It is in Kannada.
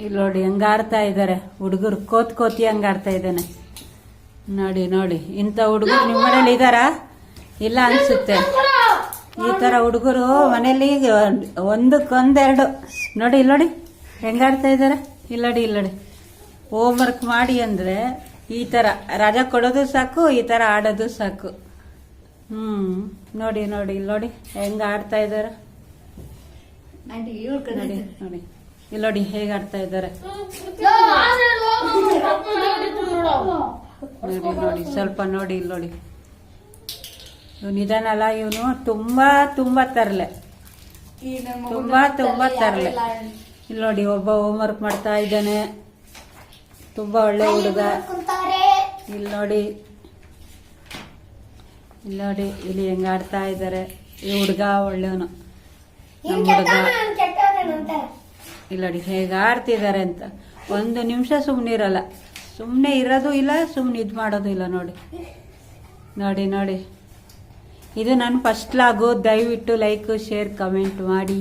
ಇಲ್ಲಿ ನೋಡಿ ಹೆಂಗ ಆಡ್ತಾ ಇದ್ದಾರೆ ಹುಡುಗರು, ಕೋತಿ ಹಂಗ ಆಡ್ತಾ ಇದ್ದಾನೆ. ನೋಡಿ ನೋಡಿ, ಇಂಥ ಹುಡುಗರು ನಿಮ್ಮ ಮನೇಲಿ ಇದ್ದಾರಾ? ಇಲ್ಲ ಅನ್ಸುತ್ತೆ. ಈ ತರ ಹುಡುಗರು ಮನೇಲಿ ಒಂದಕ್ಕೊಂದೆರಡು. ನೋಡಿ ಇಲ್ಲಿ ನೋಡಿ ಹೆಂಗಾಡ್ತಾ ಇದ್ದಾರೆ. ಇಲ್ಲಡಿ ಹೋಮ್ ವರ್ಕ್ ಮಾಡಿ ಅಂದ್ರೆ ಈ ತರ ರಜಾ ಕೊಡೋದು ಸಾಕು, ಈ ತರ ಆಡೋದು ಸಾಕು. ನೋಡಿ ನೋಡಿ ಇಲ್ಲಿ ನೋಡಿ ಹೆಂಗ ಆಡ್ತಾ ಇದ್ದಾರೆ. ನೋಡಿ ನೋಡಿ ಇಲ್ಲಿ ನೋಡಿ ಹೇಗೆ ಆಡ್ತಾ ಇದ್ದಾರೆ. ನೋಡಿ ನೋಡಿ ಸ್ವಲ್ಪ ನೋಡಿ ಇಲ್ಲಿ ನೋಡಿ. ಇವನು ಇದಾನಲ್ಲ, ಇವನು ತುಂಬಾ ತರಲೆ, ತುಂಬಾ ತರಲೆ. ಇಲ್ಲಿ ನೋಡಿ ಒಬ್ಬ ಹೋಮ್ ವರ್ಕ್ ಮಾಡ್ತಾ ಇದ್ದಾನೆ, ತುಂಬಾ ಒಳ್ಳೆ ಹುಡುಗ. ಇಲ್ಲಿ ನೋಡಿ ಇಲ್ಲಿ ಹೆಂಗ ಆಡ್ತಾ ಇದ್ದಾರೆ. ಈ ಹುಡುಗ ಒಳ್ಳೆವನು, ನಮ್ಮ ಹುಡುಗ. ಇಲ್ಲ ನೋಡಿ ಹೇಗೆ ಆಡ್ತಿದ್ದಾರೆ ಅಂತ. ಒಂದು ನಿಮಿಷ ಸುಮ್ಮನೆ ಇರಲ್ಲ, ಸುಮ್ಮನೆ ಇರೋದು ಇಲ್ಲ, ಸುಮ್ಮನೆ ಇದು ಮಾಡೋದು ಇಲ್ಲ. ನೋಡಿ ನೋಡಿ ನೋಡಿ ಇದು ನನ್ನ ಫಸ್ಟ್ ಲಾಗು. ದಯವಿಟ್ಟು ಲೈಕ್, ಶೇರ್, ಕಮೆಂಟ್ ಮಾಡಿ.